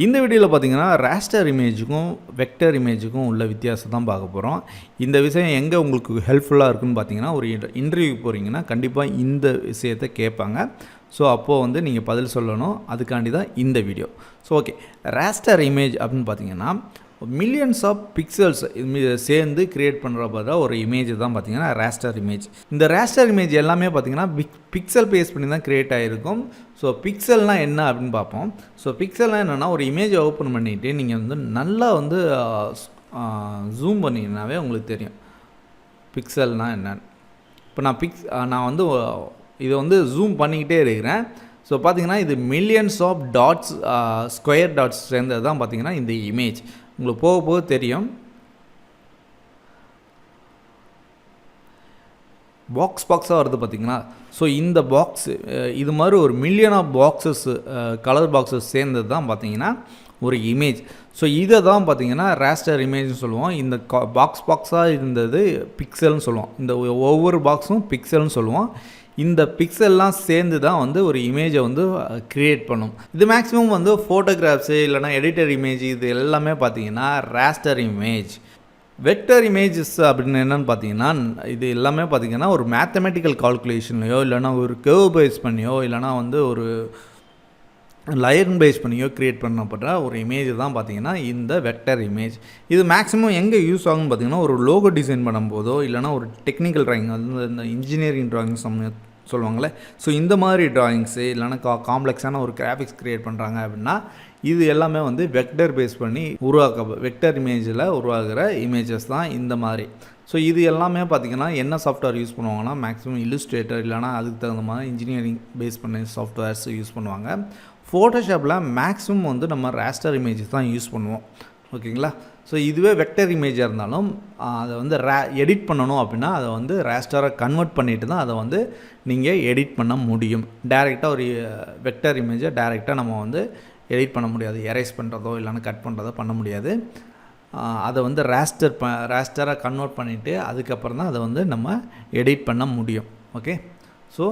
இந்த வீடியோவில் பார்த்தீங்கன்னா ராஸ்டர் இமேஜுக்கும் வெக்டர் இமேஜுக்கும் உள்ள வித்தியாசம் தான் பார்க்க போகிறோம். இந்த விஷயம் எங்கே உங்களுக்கு ஹெல்ப்ஃபுல்லாக இருக்குன்னு பார்த்தீங்கன்னா, ஒரு இன்டர்வியூ போகிறீங்கன்னா கண்டிப்பாக இந்த விஷயத்தை கேட்பாங்க. ஸோ அப்போது வந்து நீங்கள் பதில் சொல்லணும். அதுக்காண்டி தான் இந்த வீடியோ. ஸோ ஓகே, ராஸ்டர் இமேஜ் அப்படின்னு பார்த்தீங்கன்னா மில்லியன்ஸ் ஆஃப் பிக்சல்ஸ் சேர்ந்து க்ரியேட் பண்ணுறப்ப தான் ஒரு இமேஜ் தான் பார்த்தீங்கன்னா ராஸ்டர் இமேஜ். இந்த ராஸ்டர் இமேஜ் எல்லாமே பார்த்தீங்கன்னா பிக்சல் பேஸ் பண்ணி தான் க்ரியேட் ஆகிருக்கும். ஸோ பிக்சல்னால் என்ன அப்படின்னு பார்ப்போம். ஸோ பிக்சல்னால் என்னென்னா, ஒரு இமேஜை ஓப்பன் பண்ணிவிட்டு நீங்கள் வந்து நல்லா வந்து ஜூம் பண்ணிங்கனாவே உங்களுக்கு தெரியும் பிக்சல்னால் என்னன்னு. இப்போ நான் வந்து இதை வந்து ஜூம் பண்ணிக்கிட்டே இருக்கிறேன். ஸோ பார்த்தீங்கன்னா இது millions of dots, square dots சேர்ந்தது தான் பார்த்தீங்கன்னா இந்த இமேஜ். உங்களுக்கு போக போக தெரியும். பாக்ஸாக வருது பார்த்தீங்களா. ஸோ இந்த பாக்ஸு இது மாதிரி ஒரு million of boxes, colour boxes சேர்ந்தது தான் பார்த்தீங்கன்னா ஒரு இமேஜ். ஸோ இதை தான் பார்த்தீங்கன்னா ராஸ்டர் இமேஜ்னு சொல்லுவோம். இந்த பாக்ஸாக இருந்தது பிக்சல்னு சொல்லுவோம். இந்த ஒவ்வொரு பாக்ஸும் பிக்சல்னு சொல்லுவோம். இந்த பிக்சல்லாம் சேர்ந்து தான் வந்து ஒரு இமேஜை வந்து க்ரியேட் பண்ணும். இது மேக்ஸிமம் வந்து ஃபோட்டோகிராஃப்ஸு இல்லைனா எடிட்டர் இமேஜ் இது எல்லாமே பார்த்தீங்கன்னா ராஸ்டர் இமேஜ். வெக்டர் இமேஜஸ் அப்படின்னு என்னென்னு பார்த்தீங்கன்னா, இது எல்லாமே பார்த்தீங்கன்னா ஒரு மேத்தமெட்டிக்கல் கால்குலேஷன்லையோ இல்லைனா ஒரு கர்வ் பேஸ் பண்ணியோ இல்லைனா வந்து ஒரு லைன் பேஸ் பண்ணியோ க்ரியேட் பண்ணப்பட்ட ஒரு இமேஜ் தான் பார்த்தீங்கன்னா இந்த வெக்டர் இமேஜ். இது மேக்ஸிமம் எங்கே யூஸ் ஆகும்னு பார்த்தீங்கன்னா, ஒரு லோகோ டிசைன் பண்ணும்போதோ இல்லைனா ஒரு டெக்னிக்கல் ட்ராயிங், அது இந்த இன்ஜினியரிங் ட்ராயிங்ஸ் சொல்லுவாங்களே. ஸோ இந்த மாதிரி ட்ராயிங்ஸு இல்லைனா காம்ப்ளெக்ஸான ஒரு கிராஃபிக்ஸ் க்ரியேட் பண்ணுறாங்க அப்படின்னா இது எல்லாமே வந்து வெக்டர் பேஸ் பண்ணி வெக்டர் இமேஜில் உருவாகிற இமேஜஸ் தான் இந்த மாதிரி. ஸோ இது எல்லாமே பார்த்திங்கன்னா என்ன சாஃப்ட்வேர் யூஸ் பண்ணுவாங்கன்னா, மேக்ஸிமம் இல்லுஸ்ட்ரேட்டர் இல்லைனா அதுக்கு தகுந்த மாதிரி இன்ஜினியரிங் பேஸ் பண்ணி சாஃப்ட்வேர்ஸ் யூஸ் பண்ணுவாங்க. ஃபோட்டோஷாப்பில் மேக்ஸிமம் வந்து நம்ம ராஸ்டர் இமேஜஸ் தான் யூஸ் பண்ணுவோம். ஓகேங்களா. ஸோ இதுவே வெக்டர் இமேஜாக இருந்தாலும் அதை வந்து எடிட் பண்ணணும் அப்படின்னா அதை வந்து ராஸ்டரை கன்வெர்ட் பண்ணிவிட்டு தான் அதை வந்து நீங்கள் எடிட் பண்ண முடியும். டேரெக்டாக ஒரு வெக்டர் இமேஜை டேரெக்டாக நம்ம வந்து எடிட் பண்ண முடியாது. எரேஸ் பண்ணுறதோ இல்லைன்னா கட் பண்ணுறதோ பண்ண முடியாது. அதை வந்து ராஸ்டரை கன்வெர்ட் பண்ணிவிட்டு அதுக்கப்புறம் தான் அதை வந்து நம்ம எடிட் பண்ண முடியும். ஓகே. ஸோ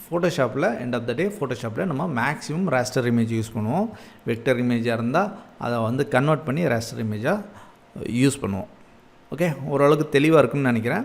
ஃபோட்டோஷாப்பில் எண்ட் ஆஃப் த டே ஃபோட்டோஷாப்பில் நம்ம மேக்ஸிமம் ராஸ்டர் இமேஜ் யூஸ் பண்ணுவோம். வெக்டர் இமேஜாக இருந்தால் அதை வந்து கன்வெர்ட் பண்ணி ராஸ்டர் இமேஜாக யூஸ் பண்ணுவோம். ஓகே, ஓரளவுக்கு தெளிவாக இருக்குன்னு நினைக்கிறேன்.